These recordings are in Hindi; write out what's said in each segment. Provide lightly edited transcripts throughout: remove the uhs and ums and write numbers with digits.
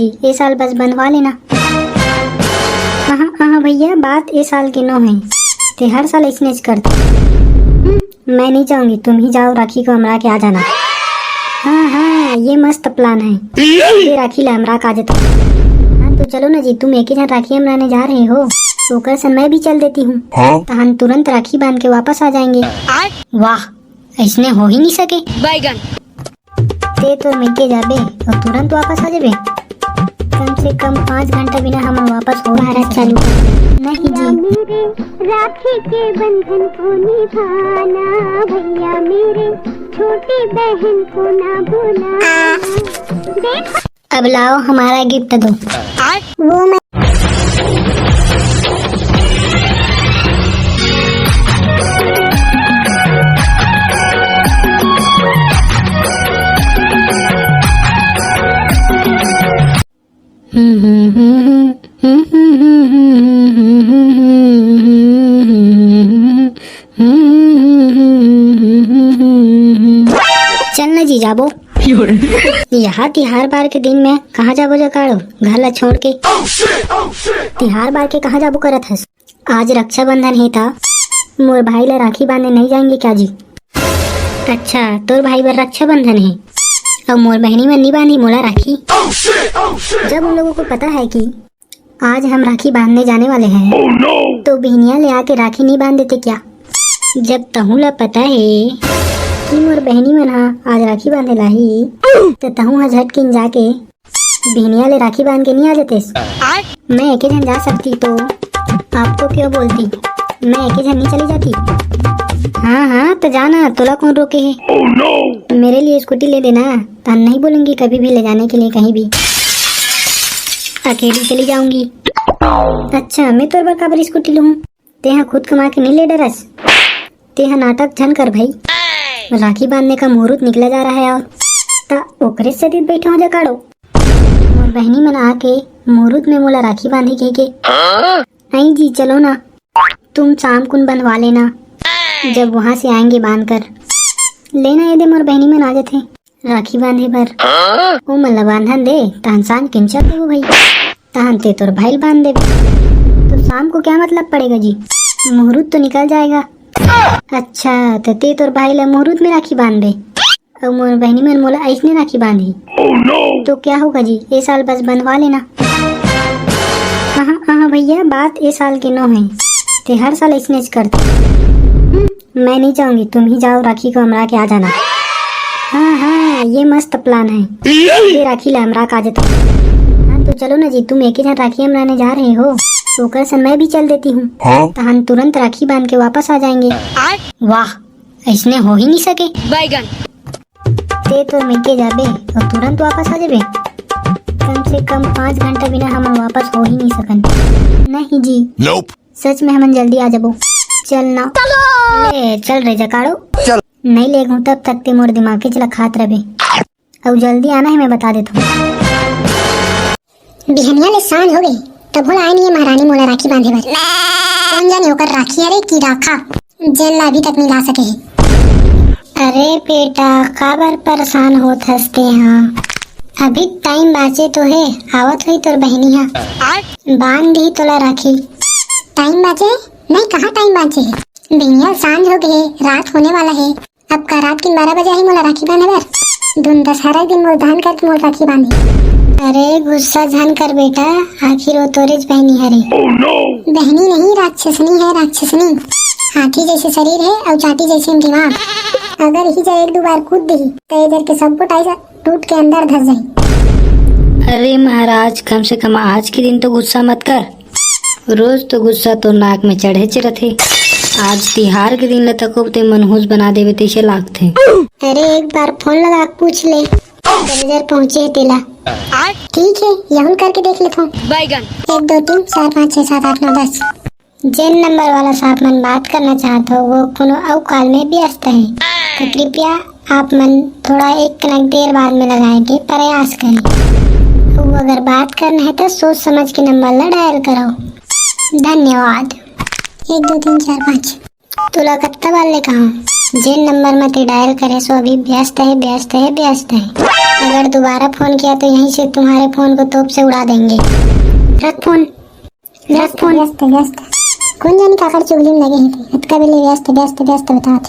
ये साल बस बनवा लेना। हाँ हाँ भैया, बात ये साल की नो है, ते हर साल इसने करते। मैं नहीं जाऊंगी, तुम ही जाओ, राखी को हमरा के आ जाना। हाँ ये मस्त प्लान है, ये राखी ला हमरा का जता। हाँ तो चलो ना जी, तुम एक ही जन राखी हमराने जा रहे हो, तो से मैं भी चल देती हूँ। तो हम तुरंत राखी बांध के वापस आ जाएंगे। वाह, ऐसने हो ही नहीं सके। बैगन ते तो मिलके जाबे और तुरंत वापस आ जाबे। कम से कम 5 घंटे बिना हम वापस हो भारत चालू नहीं जी। मेरे राखी के बंधन को निभाना, भैया मेरे छोटी बहन को ना भूलना। अब लाओ हमारा गिफ्ट दो। वो मैं चलना जी जाबो। यहाँ तिहार बार के दिन में कहाँ जाबो जकाड़ो, घर ला छोड़ के। तिहार बार के कहाँ जाबो करत हस? आज रक्षाबंधन है था, मोर भाई ला राखी बांधने नहीं जाएंगे क्या जी? अच्छा, तोर भाई बर रक्षाबंधन है और मोर बहनी में नहीं बांधी मोला राखी। जब उन लोगों को पता है कि आज हम राखी बांधने जाने वाले हैं, तो बहनिया ले आके राखी नहीं बांध देते क्या? जब तहु ला पता है कि मोर बहनी मन आज राखी बांधे लाही, तो तहु झटकिन जाके बहनिया ले राखी बांध के नहीं आ जाते। मैं एक जन जा सकती तो आपको क्यों बोलती, मैं एक जन नहीं चली जाती। हाँ तो जाना, तोला कौन रोके है? मेरे लिए स्कूटी ले देना, तो नहीं बोलूंगी कभी भी ले जाने के लिए कहीं भी, अकेली चली जाऊंगी। अच्छा, मैं तोर बराबर स्कूटी लूँ, तेहा खुद कमा के नहीं ले डरस, तेहा नाटक झन कर भाई। राखी बांधने का मुहूर्त निकला जा रहा है और ता ओकरे से दिन बैठा हो जकाड़ो। मोर बहनी मन आके मुहूर्त में मोला राखी बांधी के नहीं जी, चलो ना, तुम शाम कुन बनवा लेना, जब वहाँ से आएंगे बांध कर लेना। यदि मोर बहनी मन आ जाते राखी बांधे भर, वो मला बांधन दे तहसान किंचक दे भाई, तहन ते तोर भाई बांध दे, तो शाम को क्या मतलब पड़ेगा जी, मुहूर्त तो निकल जाएगा। अच्छा, तो ते तोर भाई ला मुहूर्त में राखी बांध दे और मोर बहनी मन मोला ऐसने राखी बांधी। तो क्या होगा जी, ये साल बस बनवा लेना। हाँ भैया, बात ये साल की नो है, ते हर साल ऐसने करते। मैं नहीं जाऊंगी, तुम ही जाओ, राखी को हमरा के आ जाना। हाँ ये मस्त प्लान है, ये राखी ला हमरा का जता। हाँ तो चलो ना जी, तुम एक ही जन राखी हमराने जा रहे हो, तो से मैं भी चल देती हूँ। तो हम तुरंत राखी बांध के वापस आ जाएंगे। वाह, ऐसने हो ही नहीं सके। बैगन ते तो मिलके जाबे और तुरंत वापस आ जाबे। कम से कम 5 घंटे बिना हम वापस हो ही नहीं सकन। नहीं जी, सच में हम जल्दी आ जाबो। चलना ले चल रे जकाड़ो, नहीं ले गूँ तब तक ते मोर दिमाग के चला खात रहे, और जल्दी आना है मैं बता देता हूँ। बिहनिया ले सांझ हो गई, तब भोला आई नहीं है महारानी मोला राखी बांधे बर। कौन जाने होकर राखी अरे की राखा जेल ला अभी तक नहीं ला सके है। अरे बेटा, काबर परेशान होत हंसते हाँ, अभी टाइम बाचे तो है, आवत हुई तोर बहनी हा बांध दी तोला राखी। टाइम बाचे नहीं, कहाँ टाइम बाचे है, बिहनिया सांझ हो गई है, रात होने वाला है। अब का रात के 12 बजे ही मोला राखी बांधे बर, धुन दशहरा दिन मोल धान कर मोल राखी बांधी। अरे गुस्सा झन कर बेटा, आखिर वो तोरेज बहनी हरे। बहनी नहीं, राक्षसनी है, राक्षसनी। हाथी जैसे शरीर है और चाटी जैसे दिमाग। अगर ही जब 1-2 बार कूद दी तो इधर के सब टाई टूट के अंदर धस जाए। अरे महाराज, कम से कम आज के दिन तो गुस्सा मत कर, रोज तो गुस्सा तो नाक में चढ़े रथे, आज तिहार के दिन तको ते मनहूस बना देवे तैसे लागथे। अरे एक बार फोन लगा पूछ ले, इधर पहुँचे तेला। ठीक है, यहूं करके देख लेता हूँ। बैगन 1 2 3 4 5 6 7 8 9 10। जिन नंबर वाला साथ मन बात करना चाहते हो वो कोनो और कॉल में व्यस्त है, तो कृपया आप मन थोड़ा 1 कनक देर बाद में लगाने के प्रयास करें। तो अगर बात करना है तो सोच समझ के नंबर ला डायल करो। धन्यवाद। 1 2 3 4 5। तुला कत्ता वाले कहा जिन नंबर में ते डायल करे सो अभी व्यस्त है। अगर दोबारा फोन किया तो यहीं से तुम्हारे फोन को तोप से उड़ा देंगे। रख फोन। व्यस्त व्यस्त कौन जानी काकर चुगली में लगे ही थे। हद का बेले व्यस्त व्यस्त व्यस्त बताते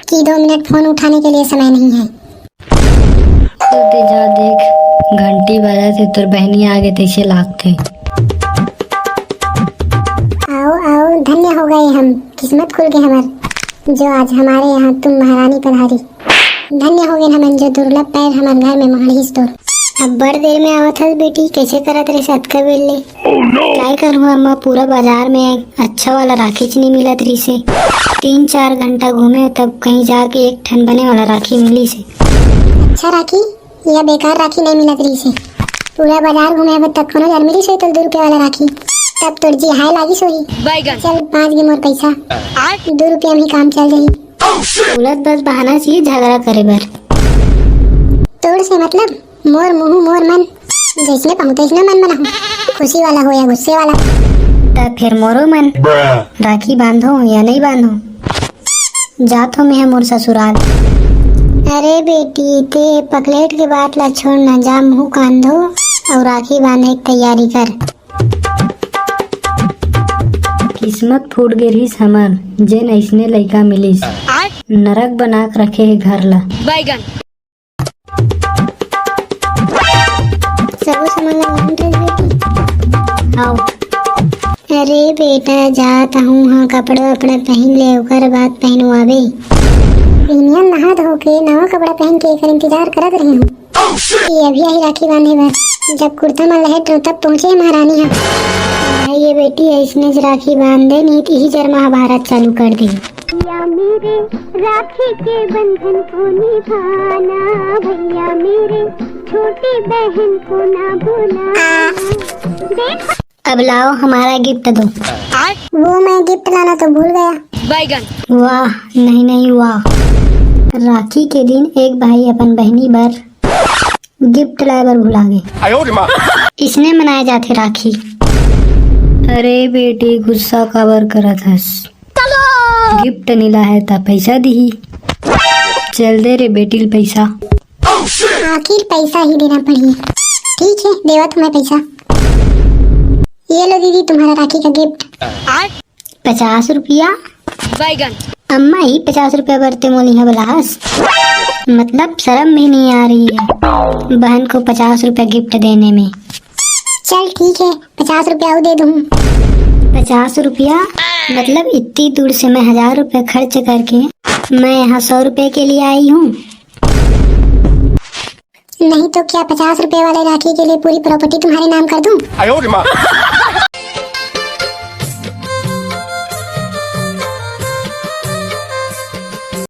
कि 2 मिनट फोन उठाने के लिए समय नहीं है। तो जा देख घंटी बजा थे तोर बहनी आगे तैसे लागते। आओ आओ धन्य हो गए हम, किस्मत खुल गए हमार जो आज हमारे यहाँ तुम महारानी पधारी। धन्य हो गए हमन जो दुर्लभ पैर हमारे घर में महड़ीस तोर। अब बड़ देर में आवत हस बेटी, कैसे करत रही सत का बेल ले। क्या करूँ अम्मा, पूरा बाजार में अच्छा वाला राखी नहीं मिलत रही से। 3-4 घंटा घूमे तब कहीं जाके एक ठन बने वाला राखी मिली से। अच्छा राखी या बेकार राखी नहीं मिलत रही से। पूरा बाजार घूमे अब तक कोनो जर मिली से तो 2 रुपया वाला राखी। तब तोर जी हाय लागी सोही। चल 5 गे मोर पैसा, 2 रुपया में ही काम चल जाही। बोलत बस बहाना चाहिए झगड़ा करे बर। तोड़ से मतलब मोर मुँह मोर मन, जैसने कहूँ तैसने मन बनाऊँ। खुशी वाला हो या गुस्से वाला। तब फिर मोरो मन राखी बांधो या नहीं बांधो। जात हो मैं मोर ससुराल। अरे बेटी ते पकलेट के बात ला छोड़ ना, जा मुँह कान धो और राखी बांधे की तैयारी कर। किस्मत फूट गिरिस हमर जेन ऐसने लइका मिलिस। नरक बना के रखे है घर ला। सब सामान ला बेटी आओ। अरे बेटा जाता हूँ हाँ, कपड़ा वपड़ा पहन ले ओकर बाद पहनवावे। प्रीमियम नहा धो के नवा कपड़ा पहन के एकर इंतजार करत रही हूँ कि अभी आई राखी बांधे बस। जब कुर्ता में लहट रहो तब पहुँचे महारानी हम। भाई ये बेटी ऐसने से राखी बांध दे, नहीं तो ही जर महाभारत चालू कर दी। भैया मेरे राखी के बंधन को निभाना, भैया मेरे छोटी बहन को ना भूलना। अब लाओ हमारा गिफ्ट दो। वो मैं गिफ्ट लाना तो भूल गया। वाह नहीं नहीं वाह। राखी के दिन एक भाई अपन बहनी बर गिफ्ट लाए बर भुला गए। इसने मनाए जाते राखी। अरे बेटी गुस्सा काबर करत हस, गिफ्ट नीला है ता पैसा दी। चल दे रे बेटी पैसा। आखिर पैसा ही देना पड़ी। ठीक है देवा तुम्हें पैसा। ये लो दीदी तुम्हारा राखी का गिफ्ट। 50 रुपया। अम्मा ही 50 रुपया बरते मोली है बलास। मतलब शर्म भी नहीं आ रही है बहन को 50 रुपया गिफ्ट देने में। चल ठीक है 50 रुपया और दे दूँ। 50 रुपया मतलब इतनी दूर से मैं 1000 रुपया खर्च करके मैं यहाँ 100 रुपए के लिए आई हूँ। नहीं तो क्या 50 रुपए वाले राखी के लिए पूरी प्रॉपर्टी तुम्हारे नाम कर दूँ?